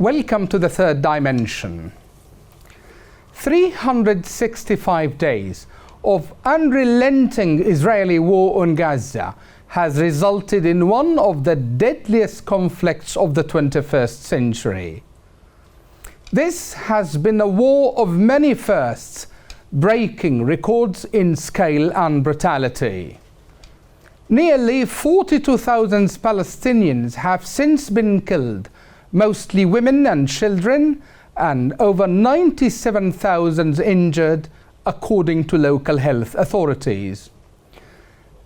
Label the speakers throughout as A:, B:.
A: Welcome to the third dimension. 365 days of unrelenting Israeli war on Gaza has resulted in one of the deadliest conflicts of the 21st century. This has been a war of many firsts, breaking records in scale and brutality. Nearly 42,000 Palestinians have since been killed, mostly women and children, and over 97,000 injured, according to local health authorities.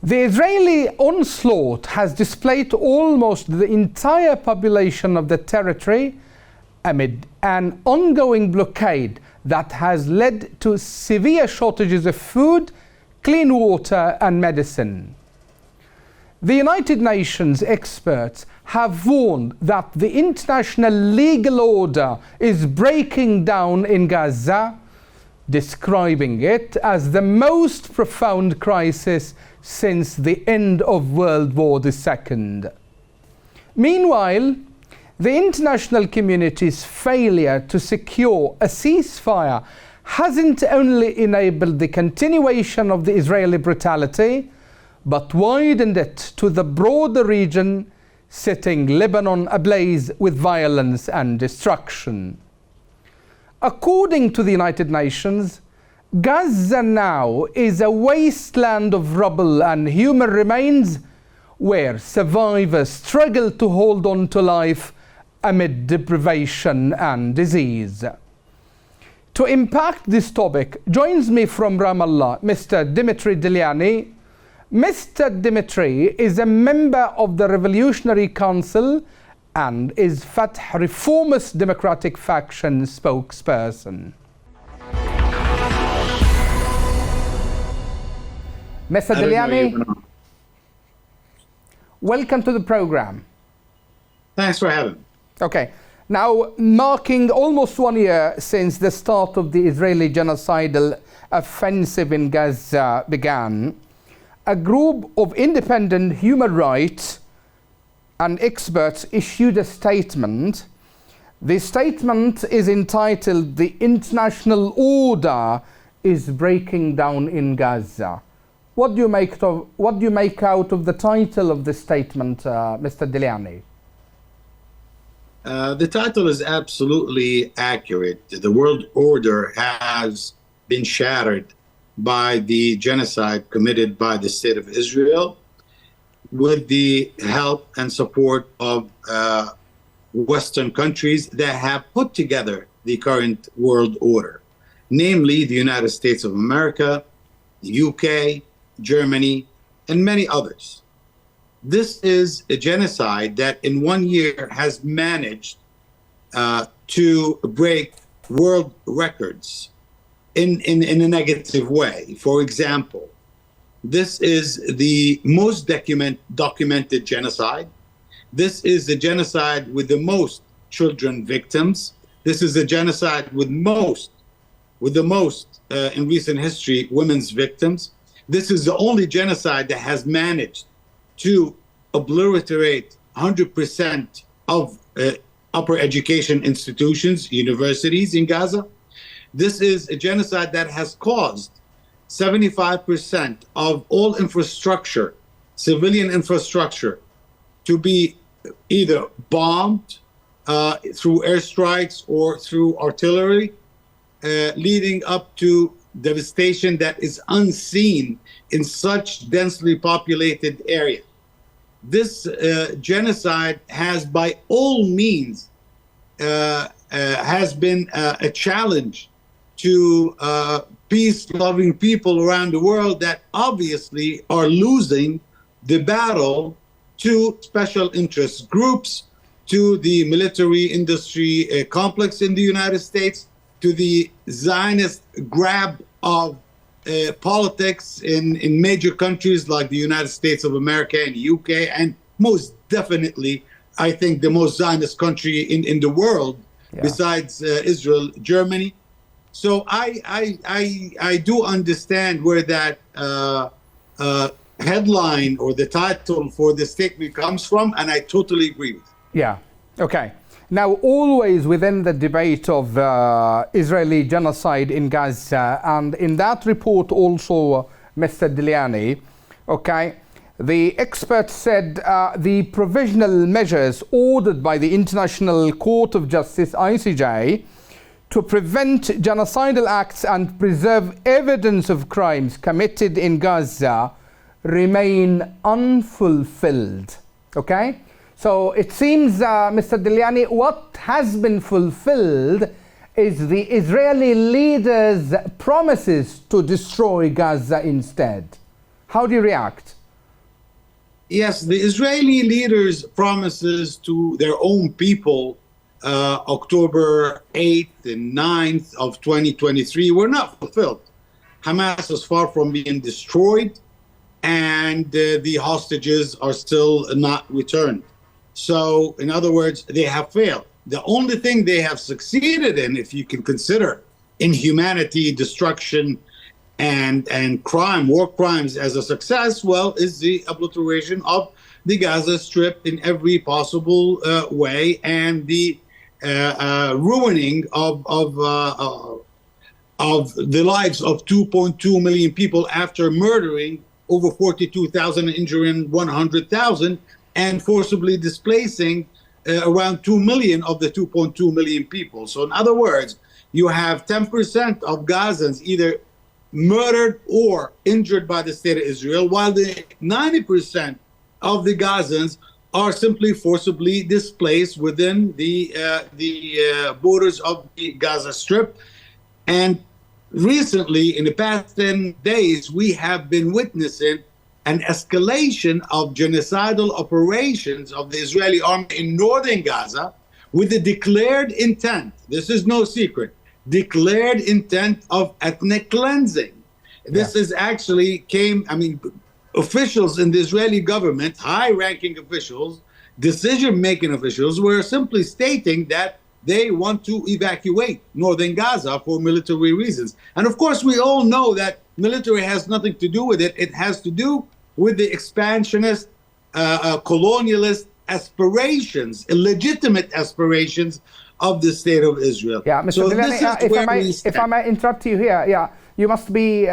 A: The Israeli onslaught has displaced almost the entire population of the territory amid an ongoing blockade that has led to severe shortages of food, clean water, and medicine. The United Nations experts have warned that the international legal order is breaking down in Gaza, describing it as the most profound crisis since the end of World War II. Meanwhile, the international community's failure to secure a ceasefire hasn't only enabled the continuation of the Israeli brutality, but widened it to the broader region, setting Lebanon ablaze with violence and destruction. According to the United Nations, Gaza now is a wasteland of rubble and human remains where survivors struggle to hold on to life amid deprivation and disease. To impact this topic, joins me from Ramallah, Mr. Dimitri Diliani. Mr. Dimitri is a member of the Revolutionary Council and is Fatah Reformist Democratic Faction spokesperson. Mr. Diliani, welcome to the program.
B: Thanks for having me.
A: Okay. Now, marking almost 1 year since the start of the Israeli genocidal offensive in Gaza began, a group of independent human rights and experts issued a statement. The statement is entitled, "The International Order is Breaking Down in Gaza." What do you make out of the title of the statement, Mr. Diliani?
B: The title is absolutely accurate. The world order has been shattered by the genocide committed by the state of Israel with the help and support of Western countries that have put together the current world order, namely the United States of America, the UK, Germany, and many others. This is a genocide that in 1 year has managed to break world records in a negative way. For example, this is the most documented genocide. This is the genocide with the most children victims. This is a genocide with the most in recent history women's victims. This is the only genocide that has managed to obliterate 100% of upper education institutions, universities in Gaza. This is a genocide that has caused 75% of all infrastructure, civilian infrastructure, to be either bombed through airstrikes or through artillery, leading up to devastation that is unseen in such densely populated area. This genocide has by all means has been a challenge to peace-loving people around the world that obviously are losing the battle to special interest groups, to the military industry complex in the United States, to the Zionist grab of politics in major countries like the United States of America and the UK, and most definitely, I think, the most Zionist country in the world, besides Israel, Germany. So I do understand where that headline or the title for the statement comes from, and I totally agree with it.
A: Yeah, okay. Now, always within the debate of Israeli genocide in Gaza, and in that report also, Mr. Diliani, okay, the expert said the provisional measures ordered by the International Court of Justice, ICJ, to prevent genocidal acts and preserve evidence of crimes committed in Gaza remain unfulfilled. Okay? So it seems, Mr. Diliani, what has been fulfilled is the Israeli leaders' promises to destroy Gaza instead. How do you react?
B: Yes, the Israeli leaders' promises to their own people October 8th and 9th of 2023 were not fulfilled. Hamas is far from being destroyed, and the hostages are still not returned. So, in other words, they have failed. The only thing they have succeeded in, if you can consider inhumanity, destruction, and crime, war crimes as a success, well, is the obliteration of the Gaza Strip in every possible way, and the ruining of the lives of 2.2 million people after murdering over 42,000 and injuring 100,000, and forcibly displacing around 2 million of the 2.2 million people. So in other words, you have 10% of Gazans either murdered or injured by the state of Israel, while the 90% of the Gazans are simply forcibly displaced within the borders of the Gaza Strip. And recently, in the past 10 days, we have been witnessing an escalation of genocidal operations of the Israeli army in northern Gaza with the declared intent, this is no secret, declared intent of ethnic cleansing. This is actually officials in the Israeli government, high-ranking officials, decision-making officials, were simply stating that they want to evacuate northern Gaza for military reasons. And of course, we all know that military has nothing to do with it. It has to do with the expansionist, colonialist aspirations, illegitimate aspirations of the state of Israel.
A: Yeah, Mr. Diliani, if I may interrupt you here, you must be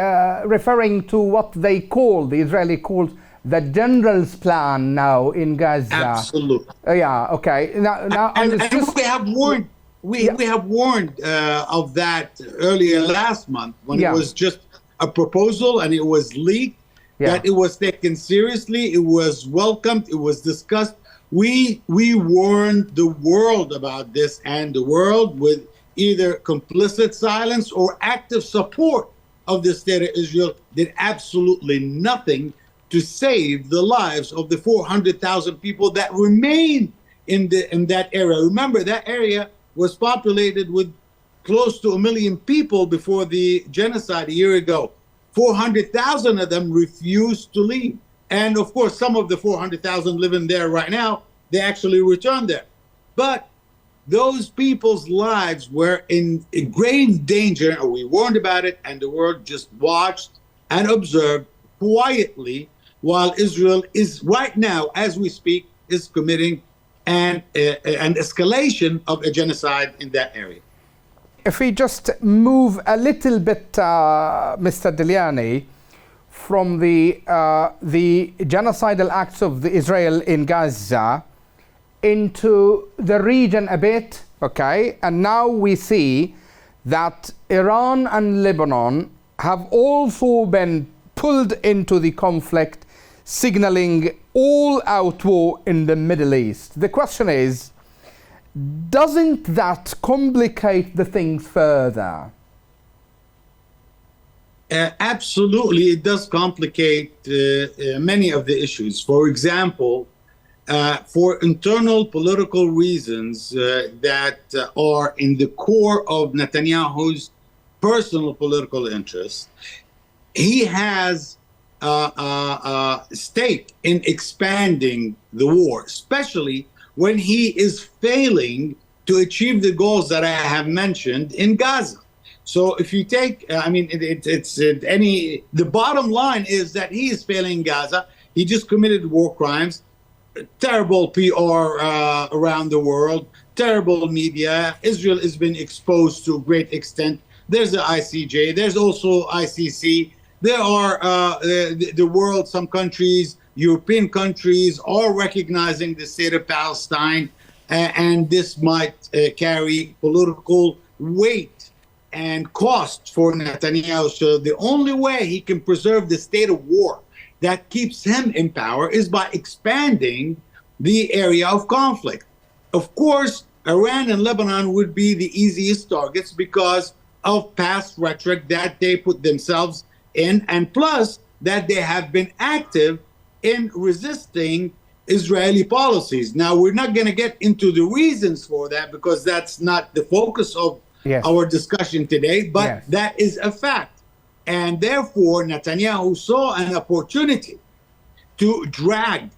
A: referring to what they call, the Israeli calls, the general's plan now in Gaza.
B: Absolutely.
A: Okay. Now,
B: and we have warned. We have warned of that earlier last month when it was just a proposal and it was leaked. That it was taken seriously. It was welcomed. It was discussed. We warned the world about this, and the world, with either complicit silence or active support of the state of Israel, did absolutely nothing to save the lives of the 400,000 people that remain in that area. Remember, that area was populated with close to 1 million people before the genocide a year ago. 400,000 of them refused to leave. And of course, some of the 400,000 living there right now, they actually returned there. But those people's lives were in grave danger, and we warned about it, and the world just watched and observed quietly while Israel is right now, as we speak, is committing an escalation of a genocide in that area.
A: If we just move a little bit, Mr. Diliani, from the genocidal acts of the Israel in Gaza into the region a bit, okay? And now we see that Iran and Lebanon have also been pulled into the conflict, signaling all-out war in the Middle East. The question is, doesn't that complicate the things further?
B: Absolutely, it does complicate many of the issues. For example, for internal political reasons that are in the core of Netanyahu's personal political interests, he has a stake in expanding the war, especially when he is failing to achieve the goals that I have mentioned in Gaza. So if you take, the bottom line is that he is failing in Gaza. He just committed war crimes, terrible PR around the world, terrible media. Israel has been exposed to a great extent. There's the ICJ. There's also ICC. There are the world, some countries, European countries are recognizing the state of Palestine, and this might carry political weight and cost for Netanyahu. So the only way he can preserve the state of war that keeps him in power is by expanding the area of conflict. Of course, Iran and Lebanon would be the easiest targets because of past rhetoric that they put themselves in, and plus that they have been active in resisting Israeli policies. Now, we're not going to get into the reasons for that because that's not the focus of our discussion today, but that is a fact. And therefore, Netanyahu saw an opportunity to drag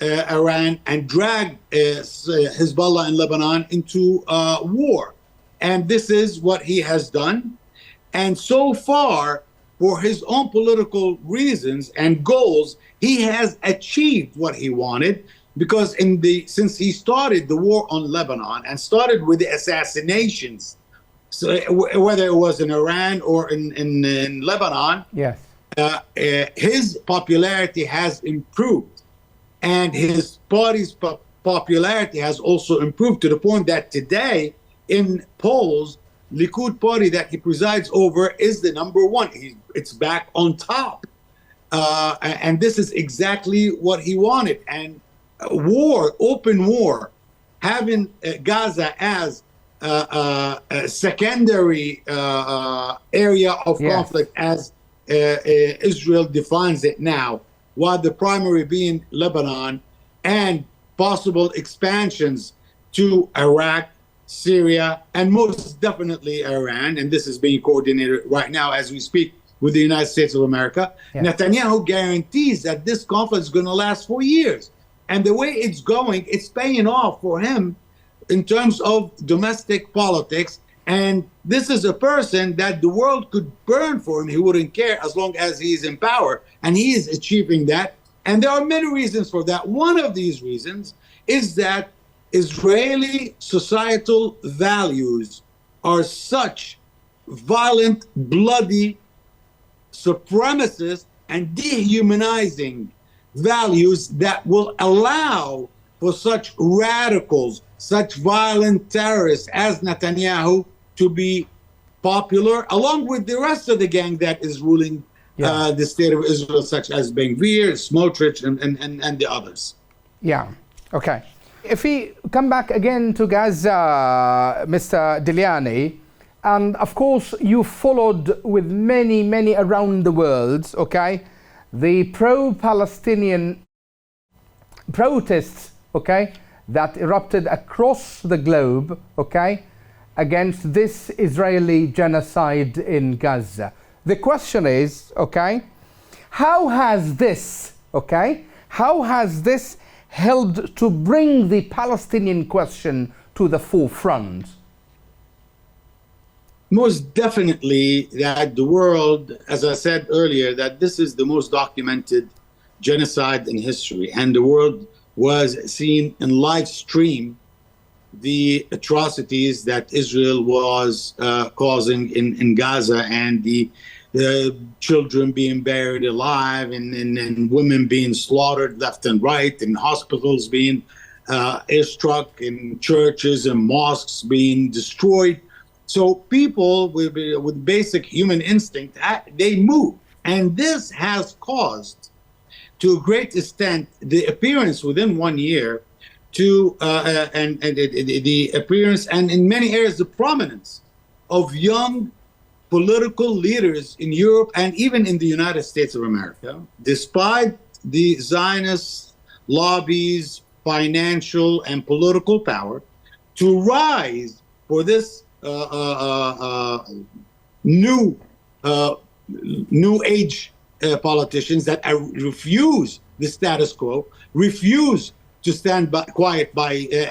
B: Iran and drag Hezbollah in Lebanon into war. And this is what he has done. And so far, for his own political reasons and goals, he has achieved what he wanted, because since he started the war on Lebanon and started with the assassinations, so whether it was in Iran or in Lebanon, his popularity has improved. And his party's popularity has also improved to the point that today in polls, Likud party that he presides over is the number one. It's back on top. And this is exactly what he wanted. And war, open war, having Gaza as a secondary area of conflict as Israel defines it now, while the primary being Lebanon, and possible expansions to Iraq, Syria, and most definitely Iran. And this is being coordinated right now as we speak with the United States of America. Netanyahu guarantees that this conflict is going to last for years. And the way it's going, it's paying off for him in terms of domestic politics. And this is a person that the world could burn for him. He wouldn't care as long as he's in power. And he is achieving that. And there are many reasons for that. One of these reasons is that Israeli societal values are such violent, bloody, supremacist, and dehumanizing values that will allow for such radicals, such violent terrorists as Netanyahu to be popular, along with the rest of the gang that is ruling the state of Israel, such as Ben Gvir, Smotrich, and the others.
A: Okay. If we come back again to Gaza, Mr. Diliani, and of course you followed with many around the world, okay, the pro-Palestinian protests, okay, that erupted across the globe, okay, against this Israeli genocide in Gaza. The question is, okay, how has this helped to bring the Palestinian question to the forefront?
B: Most definitely that the world, as I said earlier, that this is the most documented genocide in history, and the world was seen in live stream the atrocities that Israel was causing in Gaza, and the children being buried alive, and women being slaughtered left and right, and hospitals being airstruck, and churches and mosques being destroyed. So people with basic human instinct, they move. And this has caused, to a great extent, the appearance within 1 year to the appearance, and in many areas the prominence of young political leaders in Europe and even in the United States of America, despite the Zionist lobbies, financial and political power, to rise for this new age politicians that refuse the status quo, refuse to stand quiet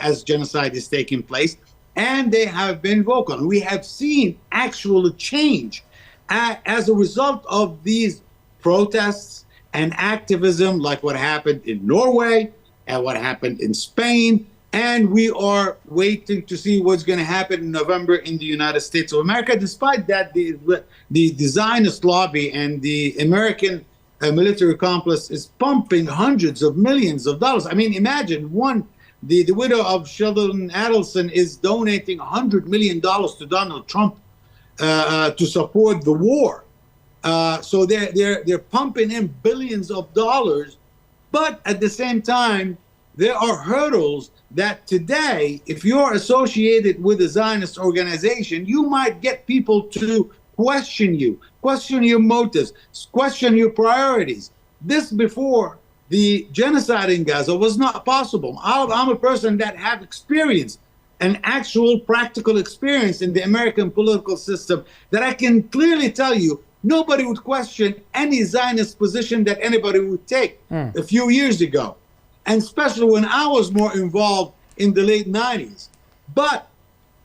B: as genocide is taking place, and they have been vocal. We have seen actual change as a result of these protests and activism, like what happened in Norway and what happened in Spain And we are waiting to see what's going to happen in November in the United States of America. Despite that, the Zionist lobby and the American military complex is pumping hundreds of millions of dollars. I mean, imagine the widow of Sheldon Adelson is donating $100 million to Donald Trump to support the war. So they're pumping in billions of dollars, but at the same time, there are hurdles that today, if you're associated with a Zionist organization, you might get people to question you, question your motives, question your priorities. This before the genocide in Gaza was not possible. I'm a person that have experience, an actual practical experience in the American political system, that I can clearly tell you nobody would question any Zionist position that anybody would take a few years ago. And especially when I was more involved in the late 90s. But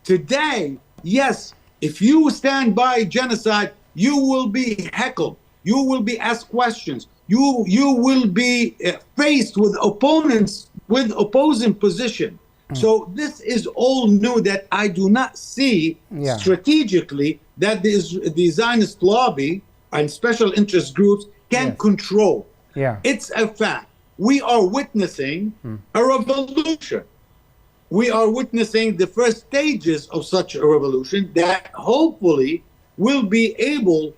B: today, yes, if you stand by genocide, you will be heckled. You will be asked questions. You will be faced with opponents with opposing position. So this is all new that I do not see strategically that the Zionist lobby and special interest groups can control. It's a fact. We are witnessing a revolution. We are witnessing the first stages of such a revolution that hopefully will be able,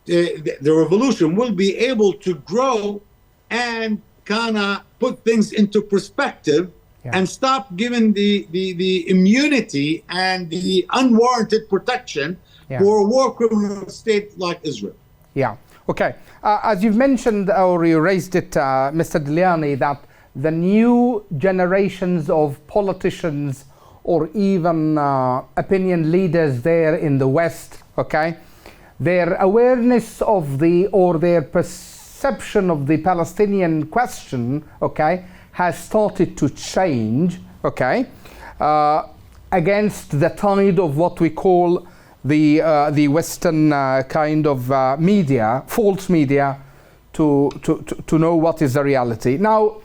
B: the revolution will be able to grow and kind of put things into perspective and stop giving the immunity and the unwarranted protection for a war criminal state like Israel.
A: Okay. As you've mentioned, or you raised it, Mr. Diliani, that the new generations of politicians or even opinion leaders there in the West, okay, their awareness of or their perception of the Palestinian question, okay, has started to change, okay, against the tide of what we call the Western kind of media, false media, to know what is the reality. Now,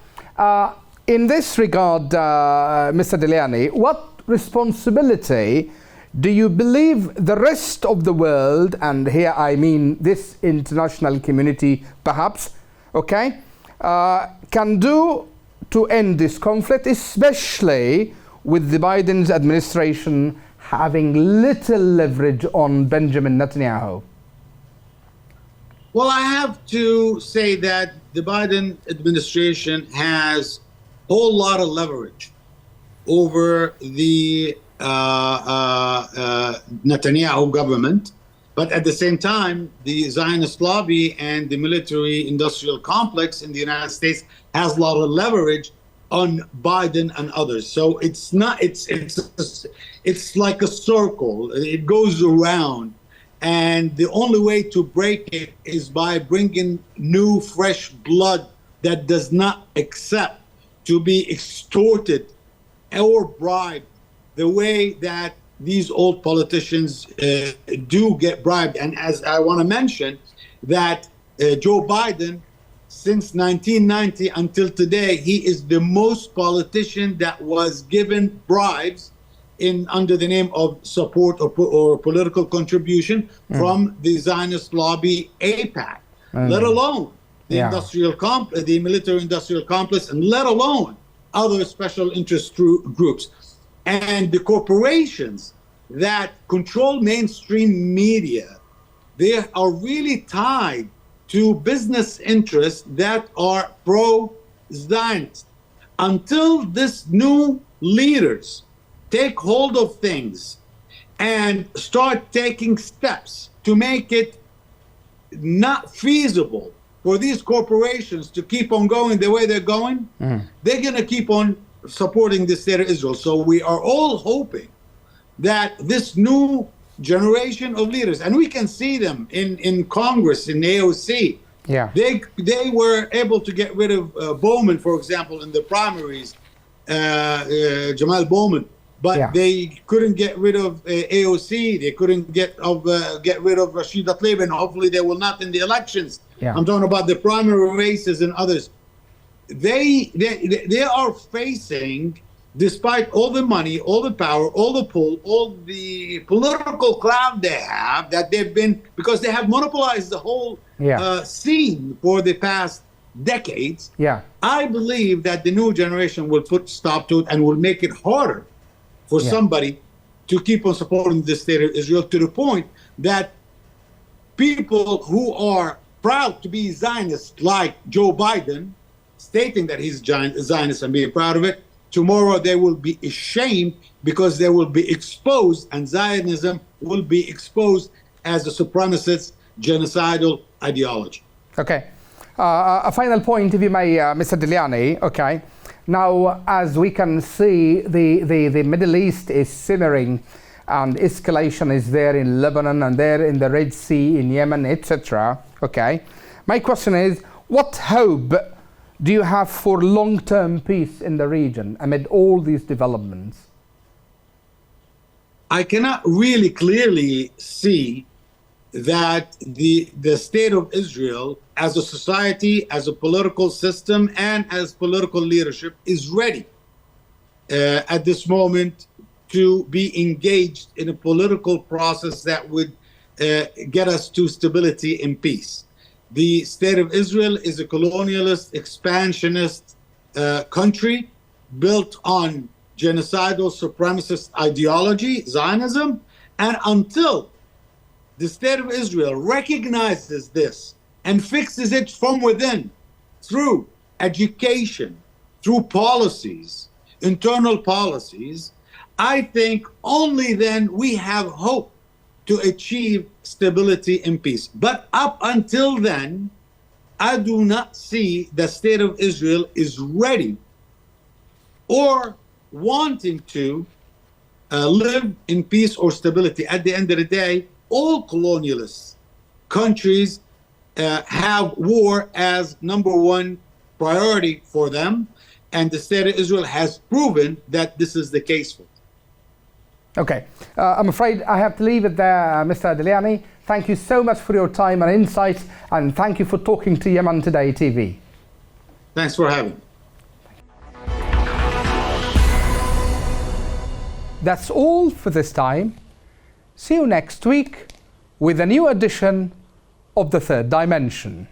A: in this regard, Mr. Diliani, what responsibility do you believe the rest of the world, and here I mean this international community perhaps, okay, can do to end this conflict, especially with the Biden's administration having little leverage on Benjamin Netanyahu?
B: Well, I have to say that the Biden administration has a whole lot of leverage over the Netanyahu government. But at the same time, the Zionist lobby and the military industrial complex in the United States has a lot of leverage on Biden and others. So it's not, it's like a circle. It goes around. And the only way to break it is by bringing new, fresh blood that does not accept to be extorted or bribed the way that these old politicians do get bribed. And as I want to mention, that Joe Biden, since 1990 until today, he is the most politician that was given bribes under the name of support or political contribution from the Zionist lobby AIPAC, let alone the the military-industrial complex, and let alone other special interest groups. And the corporations that control mainstream media, they are really tied to business interests that are pro-Zionist. Until this new leaders take hold of things and start taking steps to make it not feasible for these corporations to keep on going the way they're going, they're going to keep on supporting the state of Israel. So we are all hoping that this new generation of leaders, and we can see them in Congress, in AOC, they were able to get rid of Bowman, for example, in the primaries, Jamal Bowman, but they couldn't get rid of AOC. They couldn't get rid of Rashida Tlaib, and hopefully they will not in the elections. I'm talking about the primary races and others. They are facing despite all the money, all the power, all the pull, all the political clout they have, that they've been, because they have monopolized the whole scene for the past decades. I believe that the new generation will put stop to it and will make it harder for somebody to keep on supporting the state of Israel, to the point that people who are proud to be Zionists, like Joe Biden, stating that he's Zionist and being proud of it, tomorrow they will be ashamed because they will be exposed, and Zionism will be exposed as a supremacist, genocidal ideology.
A: Okay. A final point, if you may, Mr. Diliani. Okay. Now, as we can see, the Middle East is simmering, and escalation is there in Lebanon and there in the Red Sea, in Yemen, etc. Okay. My question is, what hope do you have for long-term peace in the region amid all these developments?
B: I cannot really clearly see that the state of Israel as a society, as a political system, and as political leadership is ready at this moment to be engaged in a political process that would get us to stability and peace. The state of Israel is a colonialist, expansionist country built on genocidal, supremacist ideology, Zionism, and until the state of Israel recognizes this and fixes it from within through education, through policies, internal policies, I think only then we have hope to achieve stability and peace. But up until then, I do not see the state of Israel is ready or wanting to live in peace or stability. At the end of the day, all colonialist countries have war as number one priority for them, and the state of Israel has proven that this is the case for them.
A: Okay, I'm afraid I have to leave it there, Mr. Diliani. Thank you so much for your time and insights, and thank you for talking to Yemen Today TV.
B: Thanks for having me.
A: That's all for this time. See you next week with a new edition of The Third Dimension.